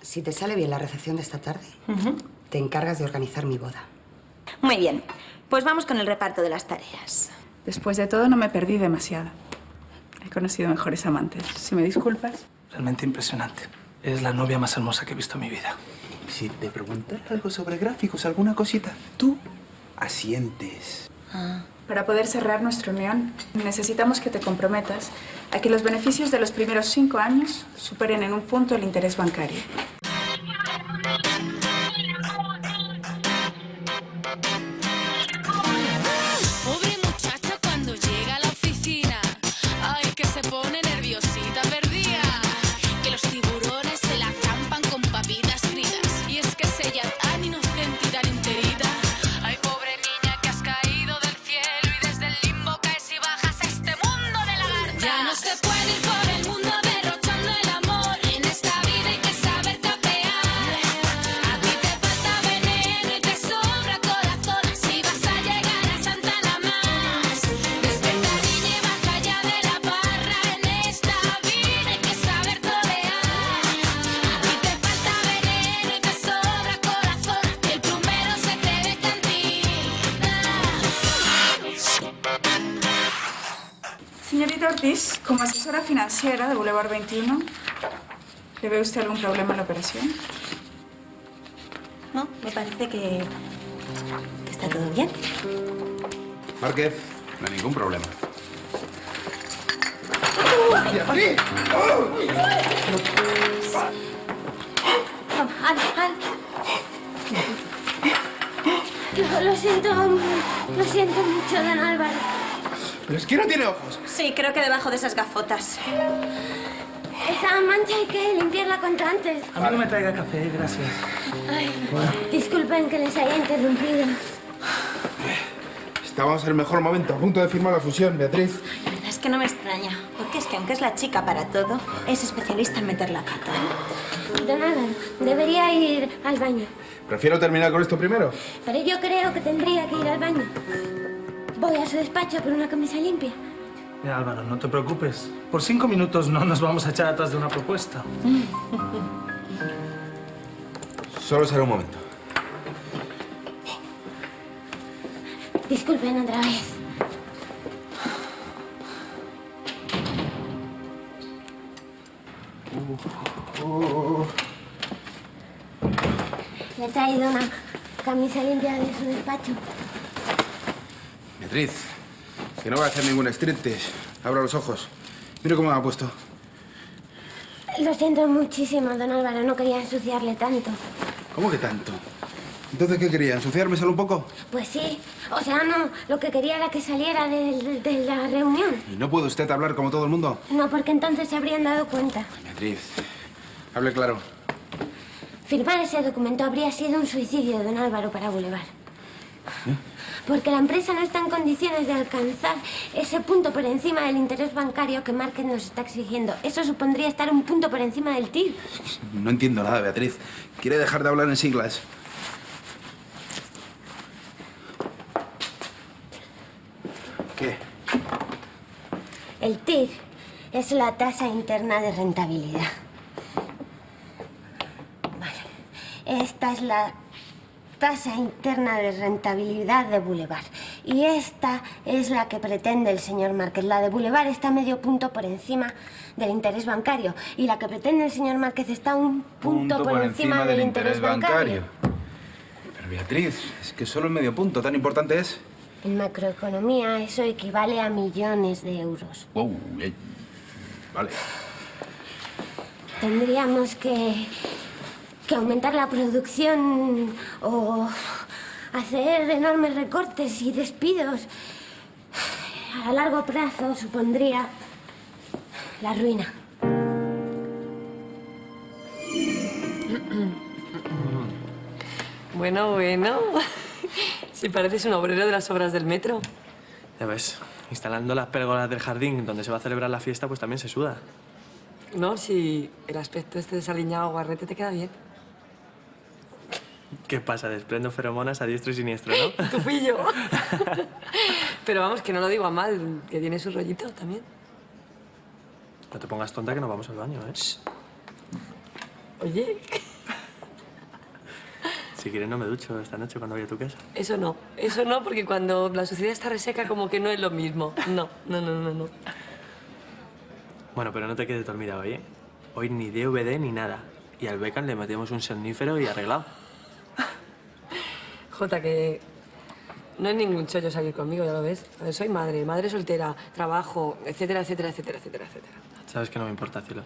Si te sale bien la recepción de esta tarde, te encargas de organizar mi boda. Muy bien. Pues vamos con el reparto de las tareas. Después de todo, no me perdí demasiado. He conocido mejores amantes. Si me disculpas. Realmente impresionante. Es la novia más hermosa que he visto en mi vida. Si te preguntas algo sobre gráficos, alguna cosita, tú asientes. Para poder cerrar nuestra unión, necesitamos que te comprometas a que los beneficios de los primeros 5 años superen en un punto el interés bancario. Pobre muchacha cuando llega a la oficina, ay, que se pone nerviosita, perdida, que los tiburones se la zampan con papitas fritas, y es que es ella tan inocente y tan enterita. Ay, pobre niña que has caído del cielo y desde el limbo caes y bajas a este mundo de lagarta. Ya no se puede ir por el mundo derrochando el amor, en esta vida hay que saber capear. A ti te falta veneno y te sobra corazón, así vas a llegar a Santa la Más. Despierta niña y baja ya de la barra, en esta vida hay que saber torear. A ti te falta veneno y te sobra corazón, que el plumero se te ve cantina. Señorita Ortiz, como asesora financiera de Boulevard 21, ¿le ve usted algún problema en la operación? No, me parece que está todo bien. Márquez, no hay ningún problema. Lo siento mucho, don Álvaro. Pero es que no tiene ojos. Sí, creo que debajo de esas gafotas. Esa mancha hay que limpiarla cuanto antes. A mí no me traiga café, gracias. Ay, disculpen que les haya interrumpido. Estábamos en el mejor momento, a punto de firmar la fusión, Beatriz. La verdad es que no me extraña, porque es que aunque es la chica para todo, es especialista en meter la pata. Don Álvaro, debería ir al baño. Prefiero terminar con esto primero. Pero yo creo que tendría que ir al baño. Voy a su despacho por una camisa limpia. Mira, Álvaro, no te preocupes. Por 5 minutos no nos vamos a echar atrás de una propuesta. Solo será un momento. Disculpen otra vez. Le he traído una camisa limpia de su despacho. Beatriz, que no voy a hacer ningún striptease. Abra los ojos. Mira cómo me ha puesto. Lo siento muchísimo, don Álvaro. No quería ensuciarle tanto. ¿Cómo que tanto? Entonces, ¿qué quería? ¿Ensuciarme solo un poco? Pues sí. O sea, no. Lo que quería era que saliera de la reunión. ¿Y no puede usted hablar como todo el mundo? No, porque entonces se habrían dado cuenta. Beatriz, hable claro. Firmar ese documento habría sido un suicidio, don Álvaro, para Boulevard. Porque la empresa no está en condiciones de alcanzar ese punto por encima del interés bancario que Márquez nos está exigiendo. Eso supondría estar un punto por encima del TIR. No entiendo nada, Beatriz. ¿Quiere dejar de hablar en siglas? ¿Qué? El TIR es la tasa interna de rentabilidad. Vale. Esta es la tasa interna de rentabilidad de Boulevard. Y esta es la que pretende el señor Márquez. La de Boulevard está medio punto por encima del interés bancario. Y la que pretende el señor Márquez está un punto por encima del interés bancario. Pero Beatriz, es que solo en medio punto. ¿Tan importante es? En macroeconomía eso equivale a millones de euros. Wow, vale. Tendríamos que aumentar la producción o hacer enormes recortes y despidos. A largo plazo supondría la ruina. Bueno, si pareces un obrero de las obras del metro. Ya ves, instalando las pérgolas del jardín donde se va a celebrar la fiesta, pues también se suda. No, si el aspecto este desaliñado guarrete te queda bien. ¿Qué pasa? Desprendo feromonas a diestro y siniestro, ¿no? Tu pillo. Pero vamos, que no lo digo a mal, que tiene su rollito también. No te pongas tonta que nos vamos al baño, ¿eh? Oye. Si quieres no me ducho esta noche cuando vaya a tu casa. Eso no, porque cuando la suciedad está reseca como que no es lo mismo. No. Bueno, pero no te quedes dormida hoy, ¿eh? Hoy ni DVD ni nada. Y al Beckham le metemos un somnífero y arreglado. Jota, que no es ningún chollo salir conmigo, ya lo ves. A ver, soy madre soltera, trabajo, etcétera. Sabes que no me importa, cielo.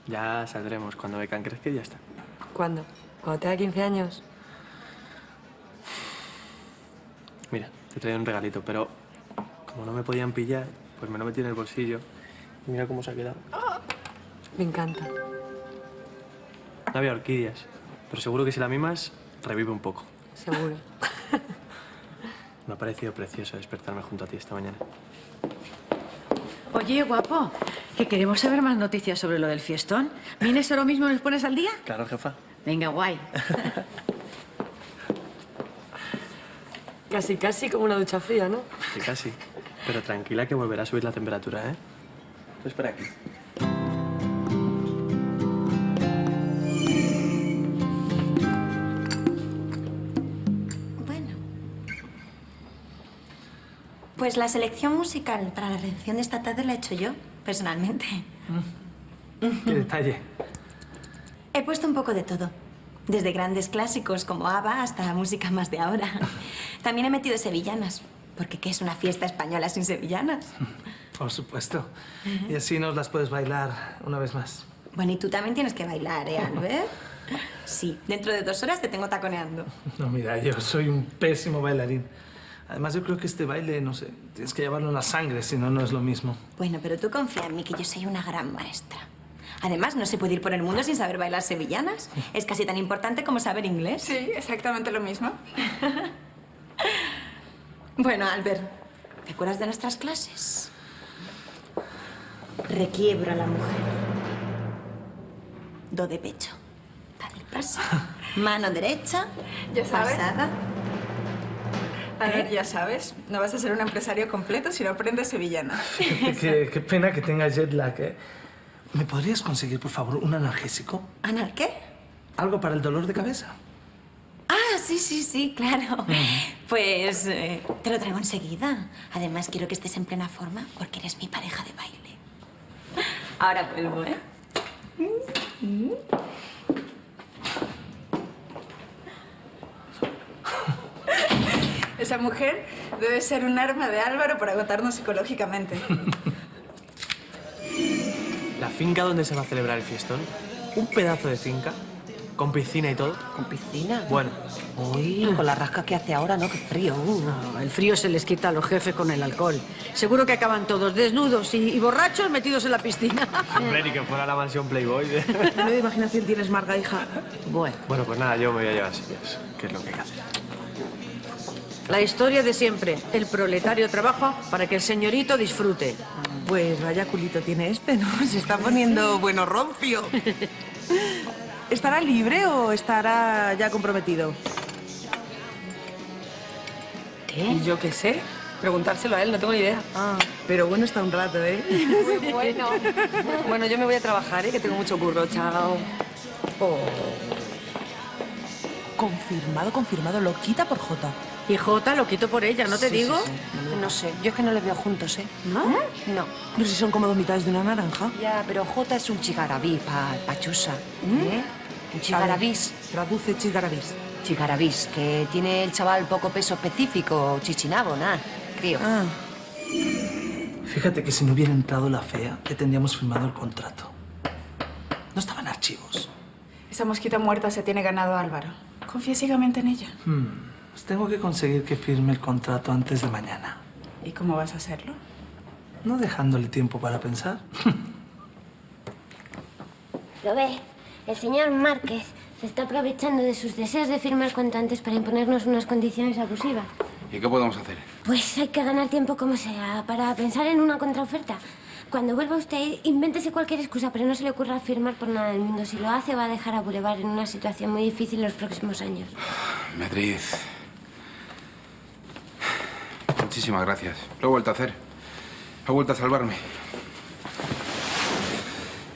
Ya saldremos cuando Beckham crezca y ya está. ¿Cuándo? ¿Cuando tenga 15 años? Mira, te he traído un regalito, pero como no me podían pillar, pues me lo metí en el bolsillo. Y mira cómo se ha quedado. Me encanta. No había orquídeas, pero seguro que si la mimas, revive un poco. Seguro. Me ha parecido precioso despertarme junto a ti esta mañana. Oye, guapo, que queremos saber más noticias sobre lo del fiestón. ¿Vienes ahora mismo y nos pones al día? Claro, jefa. Venga, guay. Casi como una ducha fría, ¿no? Sí, casi. Pero tranquila que volverá a subir la temperatura, ¿eh? Tú espera aquí. Bueno. Pues la selección musical para la recepción de esta tarde la he hecho yo, personalmente. Qué detalle. He puesto un poco de todo. Desde grandes clásicos como ABBA hasta música más de ahora. También he metido sevillanas. Porque ¿qué es una fiesta española sin sevillanas? Por supuesto. Y así nos las puedes bailar una vez más. Bueno, y tú también tienes que bailar, ¿eh, Albert? Sí, dentro de 2 horas te tengo taconeando. No, mira, yo soy un pésimo bailarín. Además, yo creo que este baile, no sé, tienes que llevarlo en la sangre, si no, no es lo mismo. Bueno, pero tú confía en mí, que yo soy una gran maestra. Además, no se puede ir por el mundo sin saber bailar sevillanas. Es casi tan importante como saber inglés. Sí, exactamente lo mismo. Bueno, Albert, ¿te acuerdas de nuestras clases? Requiebro a la mujer. Do de pecho. Dale paso. Mano derecha. ¿Ya sabes? Pasada. A ver, ya sabes, no vas a ser un empresario completo si no aprendes sevillana. Fíjate, qué pena que tengas jet lag, ¿eh? ¿Me podrías conseguir, por favor, un analgésico? ¿Anar qué? ¿Algo para el dolor de cabeza? Ah, sí, claro. Pues te lo traigo enseguida. Además, quiero que estés en plena forma porque eres mi pareja de baile. Ahora vuelvo, ¿eh? Esa mujer debe ser un arma de Álvaro para agotarnos psicológicamente. La finca donde se va a celebrar el fiestón, un pedazo de finca, con piscina y todo. ¿Con piscina? Bueno. Uy, con la rasca que hace ahora, ¿no? Qué frío. No, el frío se les quita a los jefes con el alcohol. Seguro que acaban todos desnudos y borrachos metidos en la piscina. Hombre, ni que fuera la mansión Playboy. ¿Qué imaginación tienes, Marga, hija? Bueno. Bueno, pues nada, yo me voy a llevar sillas, que es lo que hay que hacer. La historia de siempre. El proletario trabaja para que el señorito disfrute. Pues vaya culito tiene este, ¿no? Se está poniendo bueno roncio. ¿Estará libre o estará ya comprometido? ¿Qué? Yo qué sé. Preguntárselo a él, no tengo ni idea. Ah, pero bueno está un rato, ¿eh? Muy bueno. Bueno, yo me voy a trabajar, ¿eh? Que tengo mucho curro. Chao. Oh. Confirmado. Lo quita por Jota. Y Jota lo quito por ella, ¿no te digo? Sí. No sé, yo es que no les veo juntos, ¿eh? ¿No? No. Pero si son como dos mitades de una naranja. Ya, pero Jota es un chigarabí pa' Chusa. ¿Eh? Un chigarabís. Traduce chigarabís. Chigarabís, que tiene el chaval poco peso específico, chichinabo, nada, creo. Ah. Fíjate que si no hubiera entrado la fea, le tendríamos firmado el contrato. No estaban archivos. Esa mosquita muerta se tiene ganado a Álvaro. Confía ciegamente en ella. Pues tengo que conseguir que firme el contrato antes de mañana. ¿Y cómo vas a hacerlo? No dejándole tiempo para pensar. Lo ve, el señor Márquez se está aprovechando de sus deseos de firmar cuanto antes para imponernos unas condiciones abusivas. ¿Y qué podemos hacer? Pues hay que ganar tiempo como sea para pensar en una contraoferta. Cuando vuelva usted, invéntese cualquier excusa, pero no se le ocurra firmar por nada del mundo. Si lo hace, va a dejar a Boulevard en una situación muy difícil en los próximos años. Beatriz. Muchísimas gracias. Lo he vuelto a hacer. Ha vuelto a salvarme.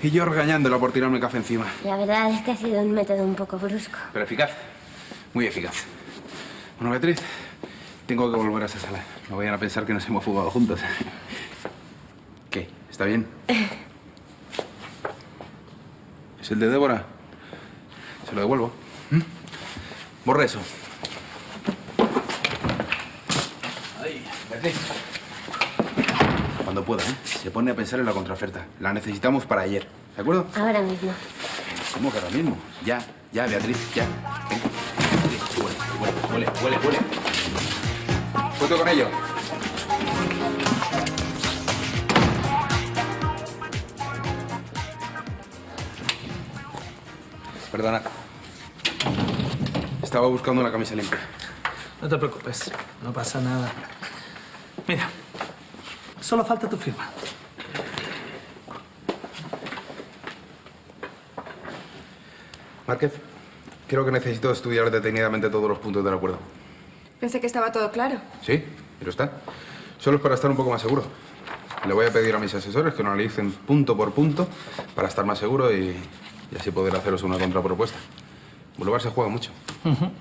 Y yo regañándola por tirarme el café encima. La verdad es que ha sido un método un poco brusco. Pero eficaz. Muy eficaz. Bueno, Beatriz, tengo que volver a esa sala. No vayan a pensar que nos hemos fugado juntos. ¿Qué? ¿Está bien? ¿Es el de Débora? Se lo devuelvo. Borra eso. Ahí, Beatriz. Cuando pueda, ¿eh? Se pone a pensar en la contraoferta. La necesitamos para ayer. ¿De acuerdo? Ahora mismo. ¿Cómo que ahora mismo? Ya, Beatriz, ya. Venga. Beatriz, huele. Cuento con ello. Perdona. Estaba buscando una camisa limpia. No te preocupes, no pasa nada. Mira, solo falta tu firma. Márquez, creo que necesito estudiar detenidamente todos los puntos del acuerdo. Pensé que estaba todo claro. Sí, pero está. Solo es para estar un poco más seguro. Le voy a pedir a mis asesores que lo analicen punto por punto para estar más seguro y así poder haceros una contrapropuesta. Boulevard se juega mucho.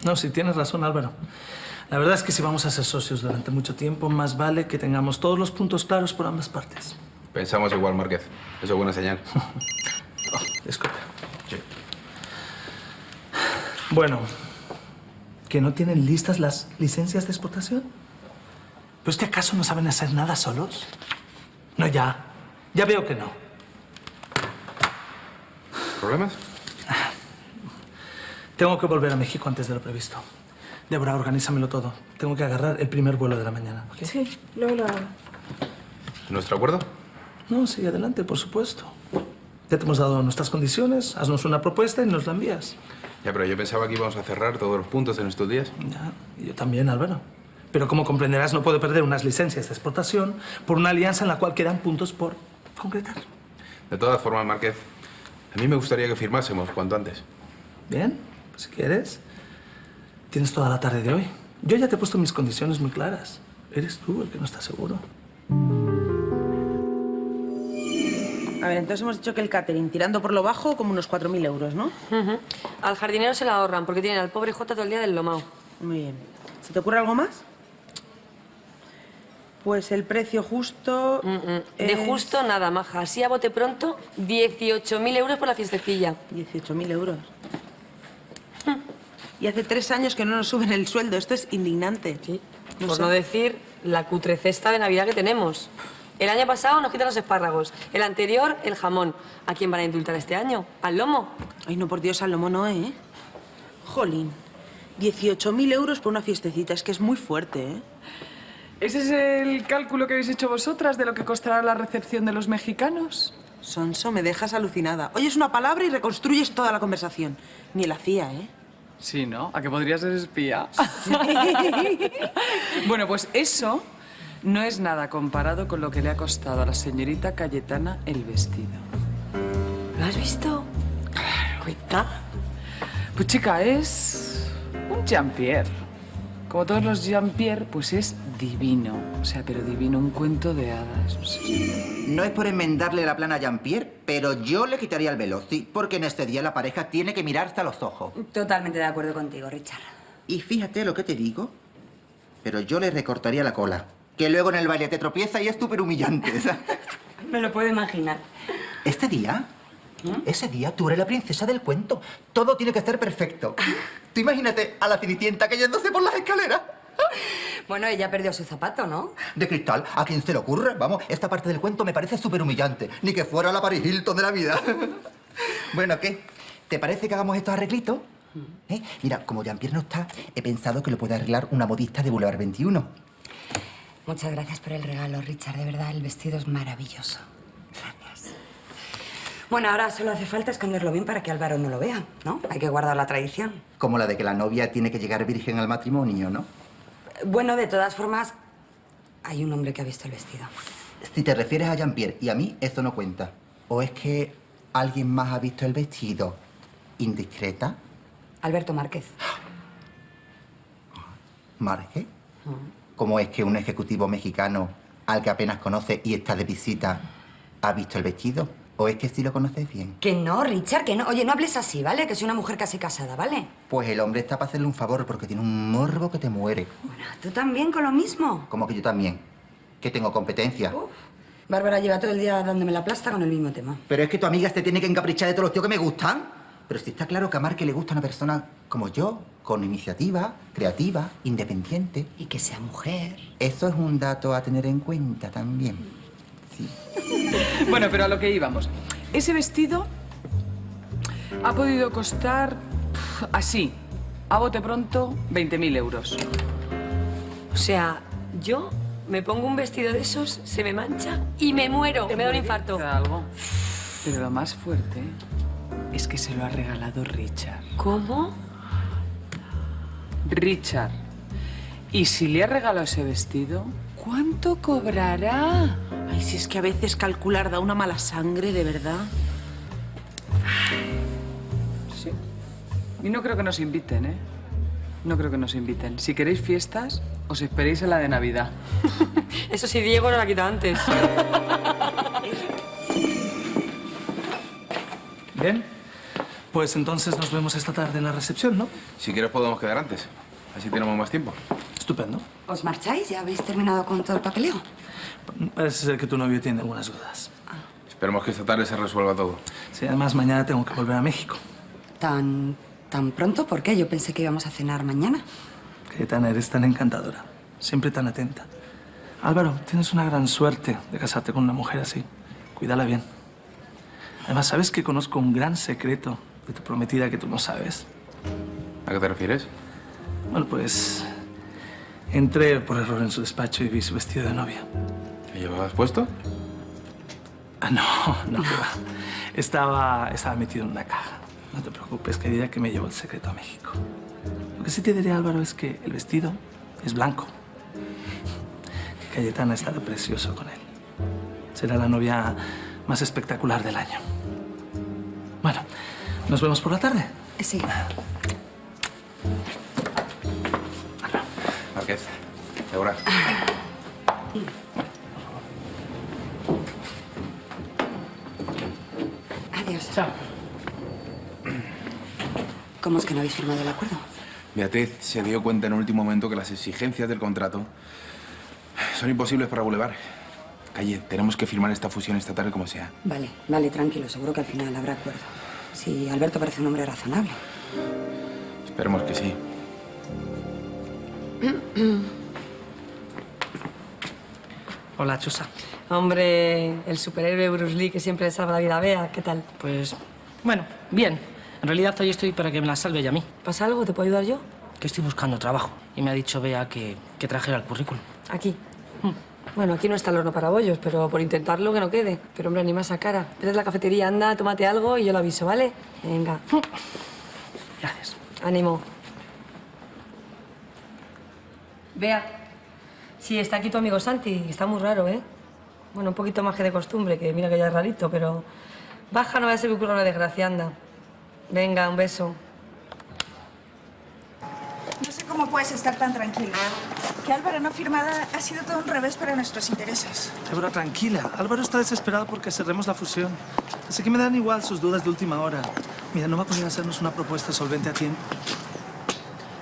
No, sí, tienes razón, Álvaro. La verdad es que si vamos a ser socios durante mucho tiempo, más vale que tengamos todos los puntos claros por ambas partes. Pensamos igual, Márquez. Eso es buena señal. Disculpa. Sí. Bueno, ¿que no tienen listas las licencias de exportación? ¿Pero es que acaso no saben hacer nada solos? No, ya veo que no. ¿Problemas? Tengo que volver a México antes de lo previsto. Débora, organízamelo todo. Tengo que agarrar el primer vuelo de la mañana, ¿ok? Sí, luego lo hago. ¿Nuestro acuerdo? No, sí, adelante, por supuesto. Ya te hemos dado nuestras condiciones, haznos una propuesta y nos la envías. Ya, pero yo pensaba que íbamos a cerrar todos los puntos en estos días. Ya, y yo también, Álvaro. Pero como comprenderás, no puedo perder unas licencias de exportación por una alianza en la cual quedan puntos por concretar. De todas formas, Márquez, a mí me gustaría que firmásemos cuanto antes. Bien, pues si quieres, tienes toda la tarde de hoy. Yo ya te he puesto mis condiciones muy claras. Eres tú el que no está seguro. A ver, entonces hemos dicho que el catering, tirando por lo bajo, como unos 4.000 euros, ¿no? Al jardinero se la ahorran porque tienen al pobre Jota todo el día del lomao. Muy bien. ¿Se te ocurre algo más? Pues el precio justo... De justo nada, maja. Así a bote pronto, 18.000 euros por la fiestecilla. 18.000 euros. Y hace 3 años que no nos suben el sueldo. Esto es indignante. Sí. Por no decir la cutrecesta de Navidad que tenemos. El año pasado nos quitan los espárragos. El anterior, el jamón. ¿A quién van a indultar este año? ¿Al lomo? Ay, no, por Dios, al lomo no, ¿eh? Jolín. 18.000 euros por una fiestecita. Es que es muy fuerte, ¿eh? ¿Ese es el cálculo que habéis hecho vosotras de lo que costará la recepción de los mexicanos? Sonso, me dejas alucinada. Oyes una palabra y reconstruyes toda la conversación. Ni la hacía, ¿eh? Sí, ¿no? ¿A que podría ser espía? Sí. Bueno, pues eso no es nada comparado con lo que le ha costado a la señorita Cayetana el vestido. ¿Lo has visto? Claro. Cuenta. Pues chica, es un Jean-Pierre. Como todos los Jean-Pierre, pues es divino. O sea, pero divino, un cuento de hadas. No es por enmendarle la plana a Jean-Pierre, pero yo le quitaría el velo, sí, porque en este día la pareja tiene que mirar hasta los ojos. Totalmente de acuerdo contigo, Richard. Y fíjate lo que te digo, pero yo le recortaría la cola, que luego en el baile te tropieza y es súper humillante, ¿sabes? Me lo puedo imaginar. Este día, ese día tú eres la princesa del cuento. Todo tiene que ser perfecto. Tú imagínate a la Cenicienta cayéndose por las escaleras. Bueno, ella perdió su zapato, ¿no? De cristal, ¿a quién se le ocurre? Vamos, esta parte del cuento me parece súper humillante. Ni que fuera la Paris Hilton de la vida. Bueno, ¿qué? ¿Te parece que hagamos estos arreglitos? Mira, como Jean-Pierre no está, he pensado que lo puede arreglar una modista de Boulevard 21. Muchas gracias por el regalo, Richard. De verdad, el vestido es maravilloso. Gracias. Bueno, ahora solo hace falta esconderlo bien para que Álvaro no lo vea, ¿no? Hay que guardar la tradición. Como la de que la novia tiene que llegar virgen al matrimonio, ¿no? Bueno, de todas formas, hay un hombre que ha visto el vestido. Si te refieres a Jean-Pierre y a mí, eso no cuenta. ¿O es que alguien más ha visto el vestido? ¿Indiscreta? Alberto Márquez. ¿Márquez? ¿Cómo es que un ejecutivo mexicano, al que apenas conoce y está de visita, ha visto el vestido? ¿O es que sí lo conoces bien? Que no, Richard, que no. Oye, no hables así, ¿vale? Que soy una mujer casi casada, ¿vale? Pues el hombre está para hacerle un favor porque tiene un morbo que te muere. Bueno, ¿tú también con lo mismo? Como que yo también. Que tengo competencia. Bárbara lleva todo el día dándome la plasta con el mismo tema. Pero es que tu amiga se tiene que encaprichar de todos los tíos que me gustan. Pero si está claro que a Marque le gusta una persona como yo, con iniciativa, creativa, independiente. Y que sea mujer. Eso es un dato a tener en cuenta también. Sí. Bueno, pero a lo que íbamos. Ese vestido ha podido costar, así, a bote pronto, 20.000 euros. O sea, yo me pongo un vestido de esos, se me mancha y me muero. Me da un infarto. Algo. Pero lo más fuerte es que se lo ha regalado Richard. ¿Cómo? Richard. Y si le ha regalado ese vestido, ¿cuánto cobrará? Ay, si es que a veces calcular da una mala sangre, de verdad. Sí. Y no creo que nos inviten, ¿eh? No creo que nos inviten. Si queréis fiestas, os esperéis a la de Navidad. Eso sí, Diego no la quita antes. Bien. Pues entonces nos vemos esta tarde en la recepción, ¿no? Si quieres podemos quedar antes. Así tenemos más tiempo. Estupendo. ¿Os marcháis? ¿Ya habéis terminado con todo el papeleo? Parece ser que tu novio tiene algunas dudas. Esperemos que esta tarde se resuelva todo. Sí, además mañana tengo que volver a México. ¿Tan pronto? ¿Por qué? Yo pensé que íbamos a cenar mañana. Cayetana, eres tan encantadora. Siempre tan atenta. Álvaro, tienes una gran suerte de casarte con una mujer así. Cuídala bien. Además, ¿sabes que conozco un gran secreto de tu prometida que tú no sabes? ¿A qué te refieres? Bueno, pues... entré por error en su despacho y vi su vestido de novia. ¿Lo llevabas puesto? No, que va. Estaba metido en una caja. No te preocupes, querida, que me llevo el secreto a México. Lo que sí te diré, Álvaro, es que el vestido es blanco. Que Cayetana estará precioso con él. Será la novia más espectacular del año. Bueno, ¿nos vemos por la tarde? Sí. Márquez, Débora. Adiós. Chao. ¿Cómo es que no habéis firmado el acuerdo? Beatriz se dio cuenta en el último momento que las exigencias del contrato son imposibles para Boulevard. Calle, tenemos que firmar esta fusión esta tarde como sea. Vale, tranquilo. Seguro que al final habrá acuerdo. Sí, Alberto parece un hombre razonable. Esperemos que sí. Hola, Chusa. Hombre, el superhéroe Bruce Lee que siempre le salva la vida a Bea, ¿qué tal? Pues, bueno, bien. En realidad hoy estoy para que me la salve ella a mí. ¿Pasa algo? ¿Te puedo ayudar yo? Que estoy buscando trabajo. Y me ha dicho Bea que trajera el currículum. Aquí. Bueno, aquí no está el horno para bollos, pero por intentarlo que no quede. Pero, hombre, ni más a cara. Vete a la cafetería, anda, tómate algo y yo lo aviso, ¿vale? Venga. Gracias. Ánimo. Bea. Sí, está aquí tu amigo Santi. Está muy raro, ¿eh? Bueno, un poquito más que de costumbre, que mira que ya es rarito, pero... Baja, no vaya a ser que ocurra una desgracia, anda. Venga, un beso. No sé cómo puedes estar tan tranquila. Que Álvaro no firmada ha sido todo un revés para nuestros intereses. Débora, tranquila. Álvaro está desesperado porque cerremos la fusión. Así que me dan igual sus dudas de última hora. Mira, no va a poder hacernos una propuesta solvente a tiempo.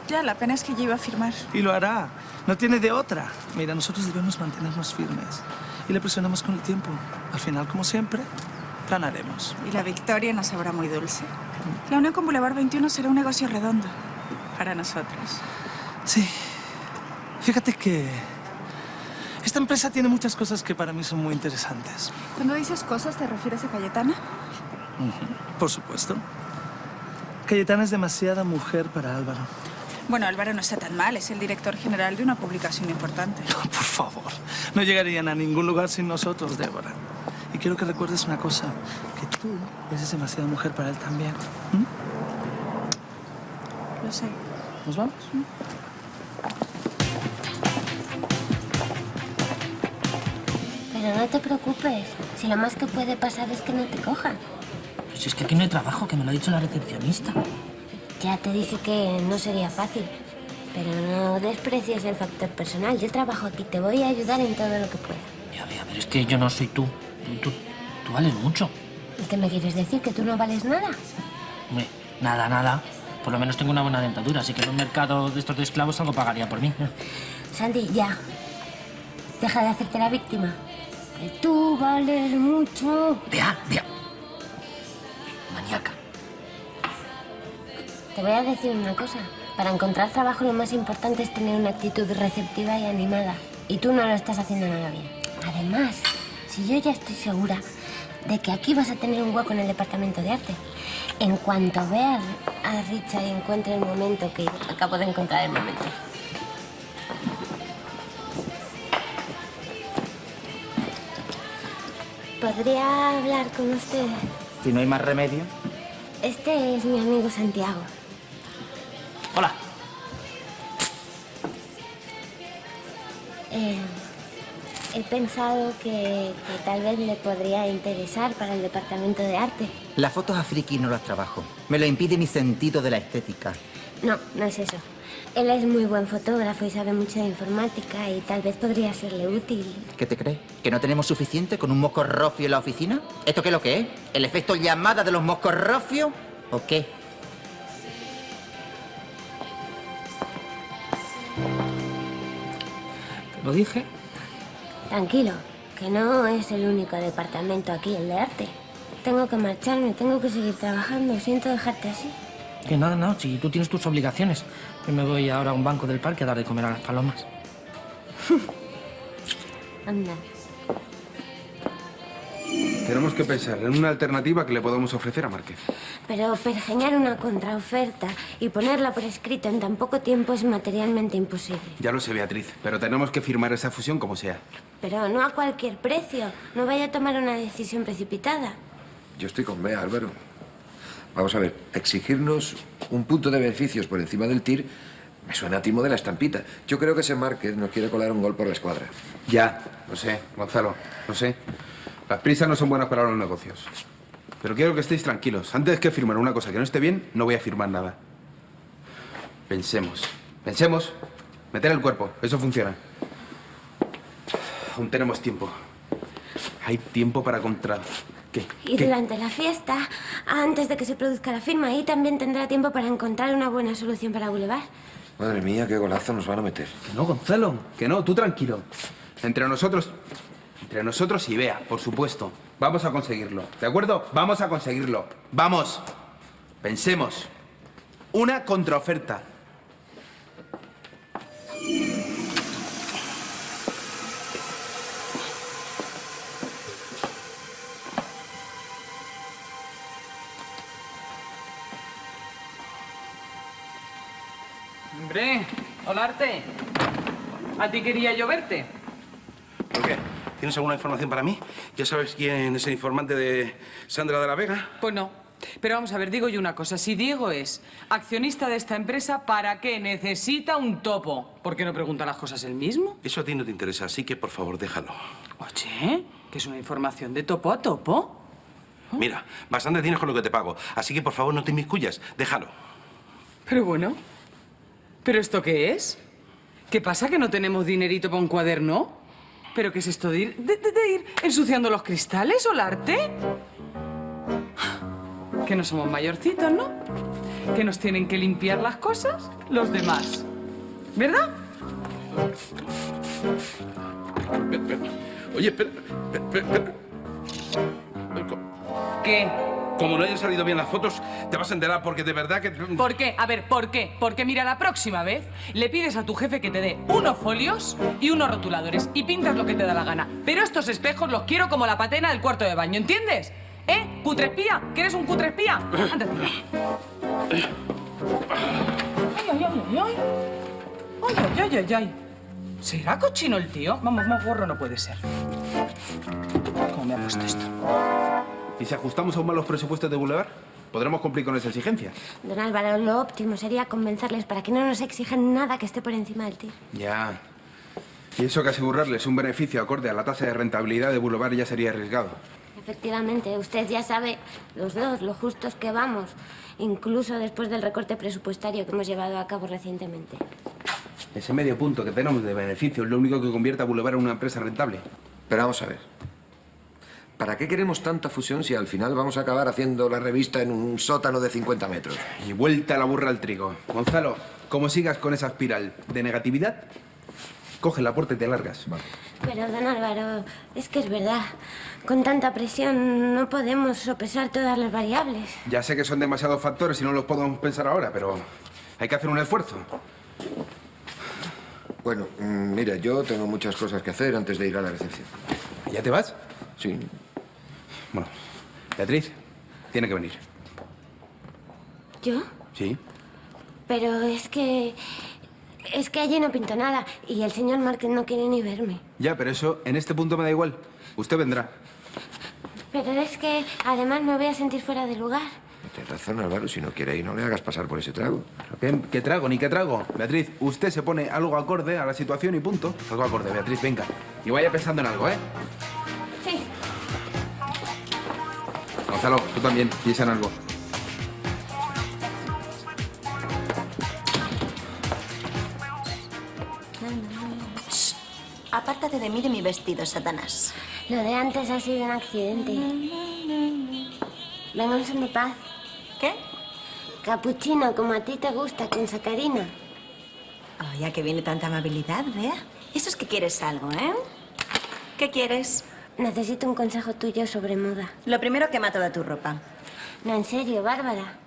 Ya, la pena es que yo iba a firmar. Y lo hará. No tiene de otra. Mira, nosotros debemos mantenernos firmes. Y le presionamos con el tiempo. Al final, como siempre, ganaremos. Y la victoria nos sabrá muy dulce. La unión con Boulevard 21 será un negocio redondo. Para nosotros. Sí. Fíjate que esta empresa tiene muchas cosas que para mí son muy interesantes. Cuando dices cosas, ¿te refieres a Cayetana? Por supuesto. Cayetana es demasiada mujer para Álvaro. Bueno, Álvaro no está tan mal. Es el director general de una publicación importante. Por favor. No llegarían a ningún lugar sin nosotros, Débora. Y quiero que recuerdes una cosa. Que tú eres demasiada mujer para él también. Lo sé. ¿Nos vamos? Pero no te preocupes. Si lo más que puede pasar es que no te cojan. Pues si es que aquí no hay trabajo, que me lo ha dicho la recepcionista. Ya te dije que no sería fácil. Pero no desprecies el factor personal. Yo trabajo aquí. Te voy a ayudar en todo lo que pueda. Ya vea, pero es que yo no soy tú. Tú vales mucho. ¿Y qué me quieres decir? ¿Que tú no vales nada? Hombre, nada, nada. Por lo menos tengo una buena dentadura, así que en un mercado de estos de esclavos algo pagaría por mí. Santi, ya. Deja de hacerte la víctima. Que tú vales mucho. Vea. Maníaca. Te voy a decir una cosa. Para encontrar trabajo lo más importante es tener una actitud receptiva y animada. Y tú no lo estás haciendo nada bien. Además, si yo ya estoy segura de que aquí vas a tener un hueco en el departamento de arte. En cuanto vea a Richard y encuentre el momento, que acabo de encontrar el momento. ¿Podría hablar con usted? Si no hay más remedio. Este es mi amigo Santiago. Hola. He pensado que tal vez le podría interesar para el departamento de arte. Las fotos a friki no las trabajo. Me lo impide mi sentido de la estética. No, no es eso. Él es muy buen fotógrafo y sabe mucho de informática y tal vez podría serle útil. ¿Qué te crees? ¿Que no tenemos suficiente con un moscorrofio en la oficina? ¿Esto qué es lo que es? ¿El efecto llamada de los moscorrofios? ¿O qué? Te lo dije. Tranquilo, que no es el único departamento aquí, el de arte. Tengo que marcharme, tengo que seguir trabajando. Siento dejarte así. Que nada, no, si tú tienes tus obligaciones. Yo me voy ahora a un banco del parque a dar de comer a las palomas. Anda. Tenemos que pensar en una alternativa que le podamos ofrecer a Márquez. Pero pergeñar una contraoferta y ponerla por escrito en tan poco tiempo es materialmente imposible. Ya lo sé, Beatriz, pero tenemos que firmar esa fusión como sea. Pero no a cualquier precio. No vaya a tomar una decisión precipitada. Yo estoy con Bea, Álvaro. Vamos a ver, exigirnos un punto de beneficios por encima del TIR me suena a timo de la estampita. Yo creo que ese Márquez nos quiere colar un gol por la escuadra. Ya, lo sé, Gonzalo, lo sé. Las prisas no son buenas para los negocios. Pero quiero que estéis tranquilos. Antes que firmar una cosa que no esté bien, no voy a firmar nada. Pensemos. Pensemos. Meter el cuerpo. Eso funciona. Aún tenemos tiempo. Hay tiempo para contra... ¿Qué? Y ¿Qué? durante la fiesta, antes de que se produzca la firma, ahí también tendrá tiempo para encontrar una buena solución para Boulevard. Madre mía, qué golazo nos van a meter. Que no, Gonzalo. Que no, tú tranquilo. Entre nosotros y Bea, por supuesto. Vamos a conseguirlo. ¿De acuerdo? Vamos a conseguirlo. ¡Vamos! Pensemos. Una contraoferta. Hombre, hola, Arte. ¿A ti quería yo verte? ¿Por qué? ¿Tienes alguna información para mí? ¿Ya sabes quién es el informante de Sandra de la Vega? Pues no. Pero vamos a ver, digo yo una cosa. Si Diego es accionista de esta empresa, ¿para qué necesita un topo? ¿Por qué no pregunta las cosas él mismo? Eso a ti no te interesa, así que por favor déjalo. Oye, ¿que es una información de topo a topo? Mira, bastante tienes con lo que te pago, así que por favor no te inmiscuyas, déjalo. Pero bueno, ¿pero esto qué es? ¿Qué pasa, que no tenemos dinerito para un cuaderno? ¿Pero qué es esto de ir ensuciando los cristales o el arte? Que no somos mayorcitos, ¿no? Que nos tienen que limpiar las cosas los demás. ¿Verdad? Oye, espera. ¿Qué? Como no hayan salido bien las fotos, te vas a enterar porque de verdad que... ¿Por qué? A ver, ¿por qué? Porque mira, la próxima vez le pides a tu jefe que te dé unos folios y unos rotuladores y pintas lo que te da la gana. Pero estos espejos los quiero como la patena del cuarto de baño, ¿entiendes? ¿Eh? ¿Cutrespía? ¿Que eres un cutrespía? Ándate. Ay, ay, ay, ay. Ay, ay, ay, ay. ¿Será cochino el tío? Vamos, más gorro no puede ser. ¿Cómo me ha puesto esto? ¿Y si ajustamos aún más los presupuestos de Boulevard? ¿Podremos cumplir con esa exigencia? Don Álvaro, lo óptimo sería convencerles para que no nos exijan nada que esté por encima del TIR. Ya. Y eso que asegurarles un beneficio acorde a la tasa de rentabilidad de Boulevard ya sería arriesgado. Efectivamente, usted ya sabe, los dos, lo justos que vamos, incluso después del recorte presupuestario que hemos llevado a cabo recientemente. Ese medio punto que tenemos de beneficio es lo único que convierte a Boulevard en una empresa rentable. Pero vamos a ver. ¿Para qué queremos tanta fusión si al final vamos a acabar haciendo la revista en un sótano de 50 metros? Y vuelta la burra al trigo. Gonzalo, como sigas con esa espiral de negatividad, coge la puerta y te largas. Vale. Pero, don Álvaro, es que es verdad. Con tanta presión no podemos sopesar todas las variables. Ya sé que son demasiados factores y no los podemos pensar ahora, pero hay que hacer un esfuerzo. Bueno, mira, yo tengo muchas cosas que hacer antes de ir a la recepción. ¿Ya te vas? Sí. Bueno, Beatriz, tiene que venir. ¿Yo? Sí. Pero es que allí no pinto nada y el señor Márquez no quiere ni verme. Ya, pero eso en este punto me da igual. Usted vendrá. Pero es que además me voy a sentir fuera de lugar. Tienes razón, Álvaro. Si no quiere ir, no le hagas pasar por ese trago. ¿Qué trago? Ni qué trago. Beatriz, usted se pone algo acorde a la situación y punto. Algo acorde, Beatriz, venga. Y vaya pensando en algo, ¿eh? Sí. Gonzalo, tú también. Piensa en algo. Apártate de mí de mi vestido, Satanás. Lo de antes ha sido un accidente. Venga, un son de paz. ¿Qué? Capuchino, como a ti te gusta, con sacarina. Oh, ya que viene tanta amabilidad, Bea. Eso es que quieres algo, ¿eh? ¿Qué quieres? Necesito un consejo tuyo sobre moda. Lo primero, quema toda tu ropa. No, en serio, Bárbara.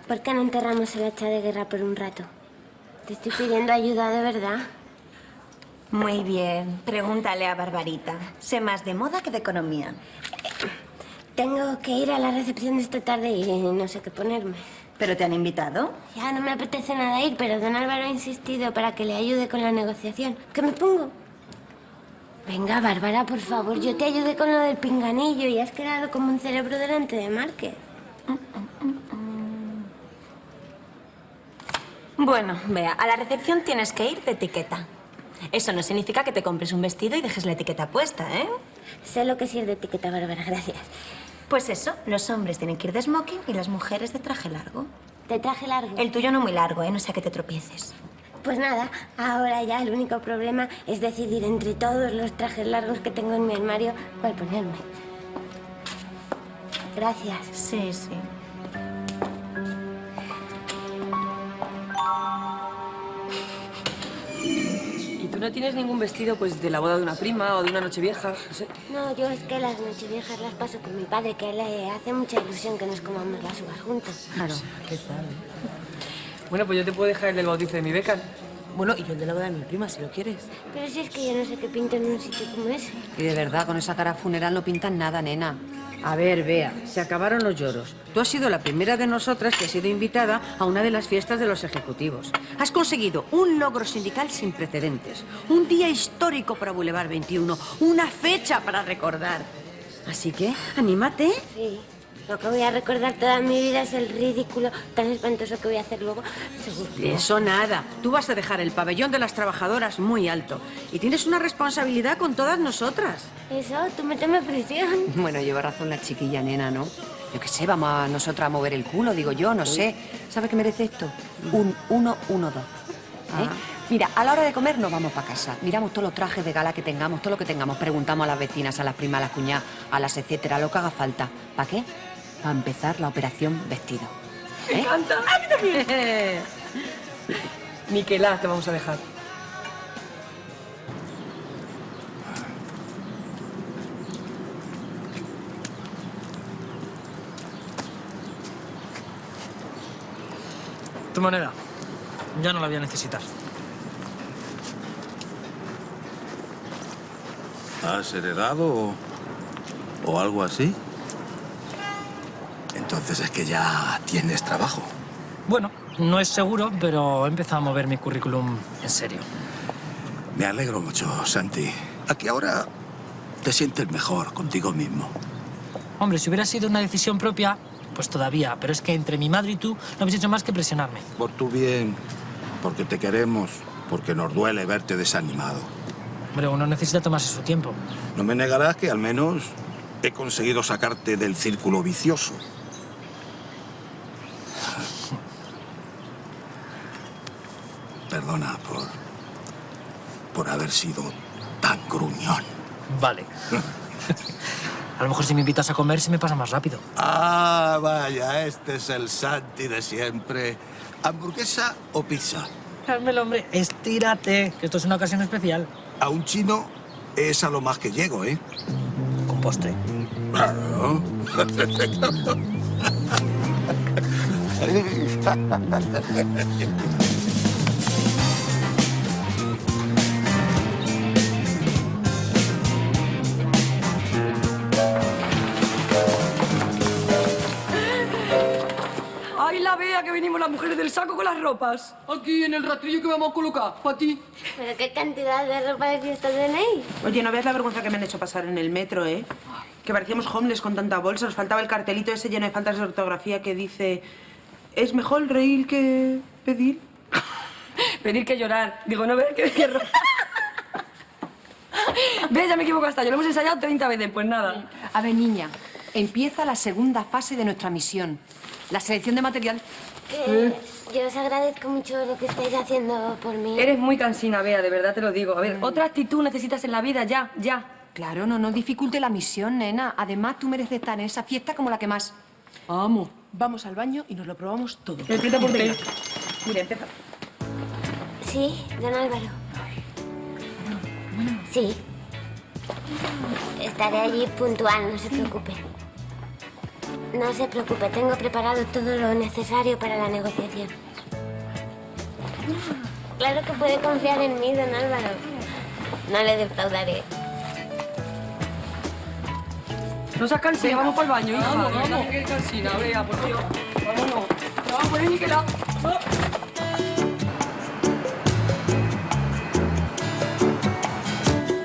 ¿Por qué no enterramos el hacha de guerra por un rato? Te estoy pidiendo ayuda de verdad. Muy bien. Pregúntale a Barbarita. Sé más de moda que de economía. Tengo que ir a la recepción de esta tarde y no sé qué ponerme. ¿Pero te han invitado? Ya no me apetece nada ir, pero don Álvaro ha insistido para que le ayude con la negociación. ¿Qué me pongo? Venga, Bárbara, por favor, yo te ayudé con lo del pinganillo y has quedado como un cerebro delante de Márquez. Bueno, Bea, a la recepción tienes que ir de etiqueta. Eso no significa que te compres un vestido y dejes la etiqueta puesta, ¿eh? Sé lo que es ir de etiqueta, Bárbara, gracias. Pues eso, los hombres tienen que ir de smoking y las mujeres de traje largo. ¿De traje largo? El tuyo no muy largo, ¿eh? No sea que te tropieces. Pues nada, ahora ya el único problema es decidir entre todos los trajes largos que tengo en mi armario cuál ponerme. Gracias. Sí, sí. ¿Y tú no tienes ningún vestido, pues, de la boda de una prima o de una nochevieja? No sé. No, yo es que las nocheviejas las paso con mi padre, que le hace mucha ilusión que nos comamos las uvas juntos. Claro. ¿Qué tal? Bueno, pues yo te puedo dejar el del bautizo de mi beca. Bueno, y yo el de la boda de mi prima, si lo quieres. Pero si es que yo no sé qué pinto en un sitio como ese. Y de verdad, con esa cara funeral no pintan nada, nena. A ver, Bea, se acabaron los lloros. Tú has sido la primera de nosotras que ha sido invitada a una de las fiestas de los ejecutivos. Has conseguido un logro sindical sin precedentes, un día histórico para Boulevard 21, una fecha para recordar. Así que, anímate. Sí. Lo que voy a recordar toda mi vida es el ridículo tan espantoso que voy a hacer luego. Seguro. Eso nada. Tú vas a dejar el pabellón de las trabajadoras muy alto. Y tienes una responsabilidad con todas nosotras. Eso, tú méteme presión. Bueno, lleva razón la chiquilla, nena, ¿no? Yo qué sé, vamos a nosotras a mover el culo, digo yo, no sé. ¿Sabe qué merece esto? Un 1-1-2. ¿Eh? Mira, a la hora de comer nos vamos para casa. Miramos todos los trajes de gala que tengamos, todo lo que tengamos. Preguntamos a las vecinas, a las primas, a las cuñadas, a las etcétera, lo que haga falta. ¿Para qué? Para empezar la operación vestido. ¡Me encanta! ¡A mí también! Miquelá te vamos a dejar. Tu moneda. Ya no la voy a necesitar. ¿Has heredado o algo así? Entonces es que ya tienes trabajo. Bueno, no es seguro, pero he empezado a mover mi currículum en serio. Me alegro mucho, Santi. ¿A qué ahora te sientes mejor contigo mismo? Hombre, si hubiera sido una decisión propia, pues todavía. Pero es que entre mi madre y tú no habéis hecho más que presionarme. Por tu bien, porque te queremos, porque nos duele verte desanimado. Hombre, uno necesita tomarse su tiempo. No me negarás que al menos he conseguido sacarte del círculo vicioso. Perdona por haber sido tan gruñón. Vale. A lo mejor si me invitas a comer se me pasa más rápido. Ah, vaya, este es el Santi de siempre. ¿Hamburguesa o pizza? Carmelo, hombre, estírate, que esto es una ocasión especial. A un chino es a lo más que llego, ¿eh? Con postre. Claro. ¡Ay, la Bea, que venimos las mujeres del saco con las ropas! Aquí, en el rastrillo que vamos a colocar, para ti. ¿Pero qué cantidad de ropa de fiesta tenéis? Oye, no veas la vergüenza que me han hecho pasar en el metro, ¿eh? Que parecíamos homeless con tanta bolsa. Nos faltaba el cartelito ese lleno de faltas de ortografía que dice... ¿Es mejor reír que pedir? Pedir que llorar. Digo, no ver que ropa. ¿Ves? Ya me equivoco hasta yo. Lo hemos ensayado 30 veces, pues nada. A ver, niña, empieza la segunda fase de nuestra misión. La selección de material. Yo os agradezco mucho lo que estáis haciendo por mí. Eres muy cansina, Bea, de verdad te lo digo. A ver, otra actitud necesitas en la vida, ya. Claro, no dificulte la misión, nena. Además, tú mereces estar en esa fiesta como la que más. Vamos, vamos al baño y nos lo probamos todo. Empieza por ti. Mira, empieza. Sí, don Álvaro. Sí. Estaré allí puntual, no se preocupe. No se preocupe, tengo preparado todo lo necesario para la negociación. Claro que puede confiar en mí, don Álvaro. No le defraudaré. No seas cansina, vamos para el baño, hija. Vamos. Qué cansina, Bea, por Dios. Vámonos. Vamos, pues, Niquela.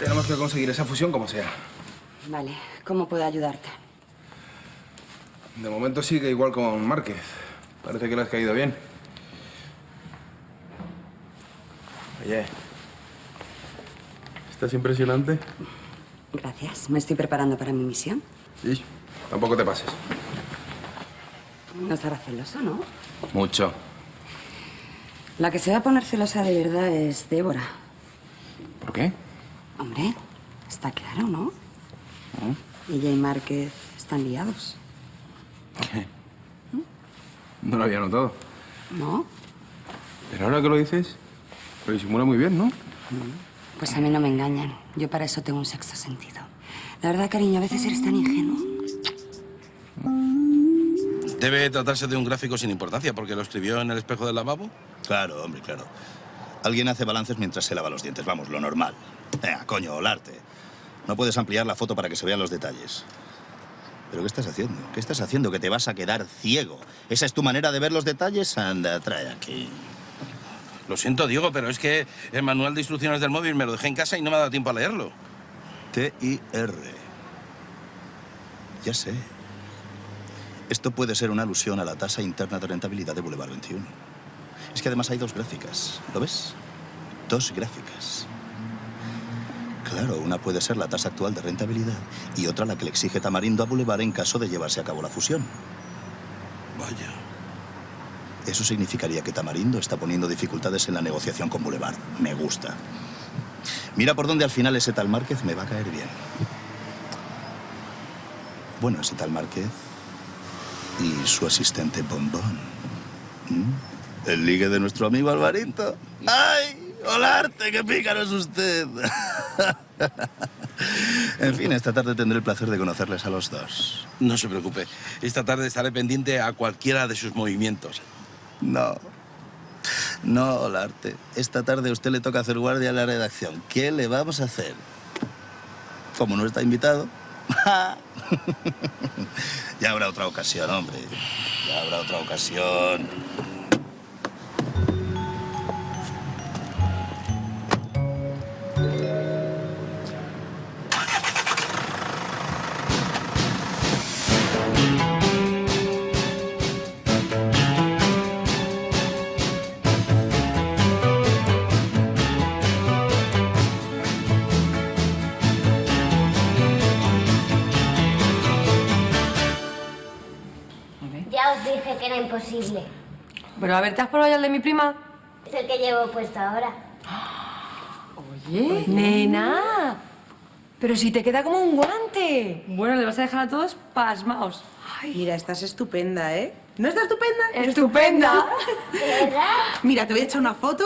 Tenemos que conseguir esa fusión como sea. Vale, ¿cómo puedo ayudarte? De momento sigue igual con Márquez. Parece que le has caído bien. Oye, ¿estás impresionante? Gracias. Me estoy preparando para mi misión. Sí, tampoco te pases. No estará celoso, ¿no? Mucho. La que se va a poner celosa de verdad es Débora. ¿Por qué? Hombre, está claro, ¿no? Ella y Márquez están liados. ¿Qué? No lo había notado. ¿No? Pero ahora que lo dices, lo disimula muy bien, ¿no? Pues a mí no me engañan. Yo para eso tengo un sexto sentido. La verdad, cariño, a veces eres tan ingenuo. Debe tratarse de un gráfico sin importancia, porque lo escribió en el espejo del lavabo. Claro, hombre, claro. Alguien hace balances mientras se lava los dientes. Vamos, lo normal. Venga, coño, Olarte. No puedes ampliar la foto para que se vean los detalles. ¿Pero qué estás haciendo? ¿Qué estás haciendo? ¿Que te vas a quedar ciego? ¿Esa es tu manera de ver los detalles? Anda, trae aquí. Lo siento, Diego, pero es que el manual de instrucciones del móvil me lo dejé en casa y no me ha dado tiempo a leerlo. TIR. Ya sé. Esto puede ser una alusión a la tasa interna de rentabilidad de Boulevard 21. Es que además hay dos gráficas. ¿Lo ves? Dos gráficas. Claro, una puede ser la tasa actual de rentabilidad y otra la que le exige Tamarindo a Boulevard en caso de llevarse a cabo la fusión. Vaya. Eso significaría que Tamarindo está poniendo dificultades en la negociación con Boulevard. Me gusta. Mira por dónde al final ese tal Márquez me va a caer bien. Bueno, ese tal Márquez y su asistente Bombón. El ligue de nuestro amigo Alvarito. ¡Ay! ¡Olarte! ¡Qué pícaro es usted! En fin, esta tarde tendré el placer de conocerles a los dos. No se preocupe. Esta tarde estaré pendiente a cualquiera de sus movimientos. No. No, Olarte. Esta tarde a usted le toca hacer guardia a la redacción. ¿Qué le vamos a hacer? Como no está invitado. Ya habrá otra ocasión, hombre. Ya habrá otra ocasión. Ya os dije que era imposible. Pero a ver, ¿te has probado ya el de mi prima? Es el que llevo puesto ahora. Oye, nena. Pero si te queda como un guante. Bueno, le vas a dejar a todos pasmaos. Mira, estás estupenda, ¿eh? ¿No está estupenda? ¡Estupenda! Mira, te voy a echar una foto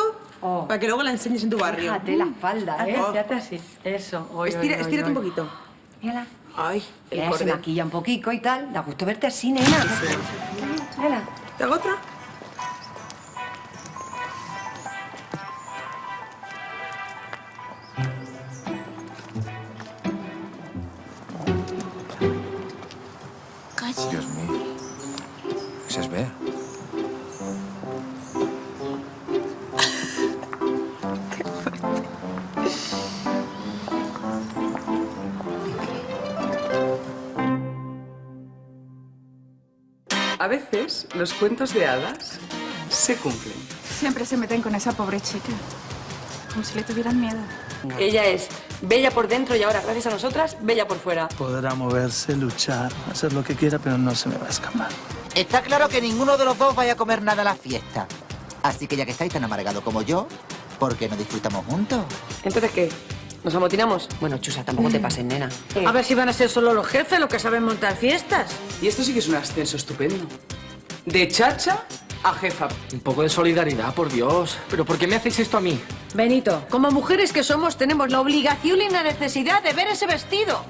para que luego la enseñes en tu barrio. Fíjate la espalda, ¿eh? Fíjate así. Eso. Estírate un poquito. Mírala. Ay, el Se cordel. maquilla un poquito y tal. Da gusto verte así, nena. Mírala. ¿Te hago otra? Dios mío. Esa es Bea. A veces los cuentos de hadas se cumplen. Siempre se meten con esa pobre chica. Como si le tuvieran miedo. Ella es bella por dentro y ahora, gracias a nosotras, bella por fuera. Podrá moverse, luchar, hacer lo que quiera, pero no se me va a escapar. Está claro que ninguno de los dos vaya a comer nada a la fiesta. Así que ya que estáis tan amargados como yo, ¿por qué no disfrutamos juntos? ¿Entonces qué? ¿Nos amotinamos? Bueno, Chusa, tampoco te pases, nena. A ver si van a ser solo los jefes los que saben montar fiestas. Y esto sí que es un ascenso estupendo. De chacha a jefa. Un poco de solidaridad, por Dios. ¿Pero por qué me hacéis esto a mí? Benito, como mujeres que somos, tenemos la obligación y la necesidad de ver ese vestido.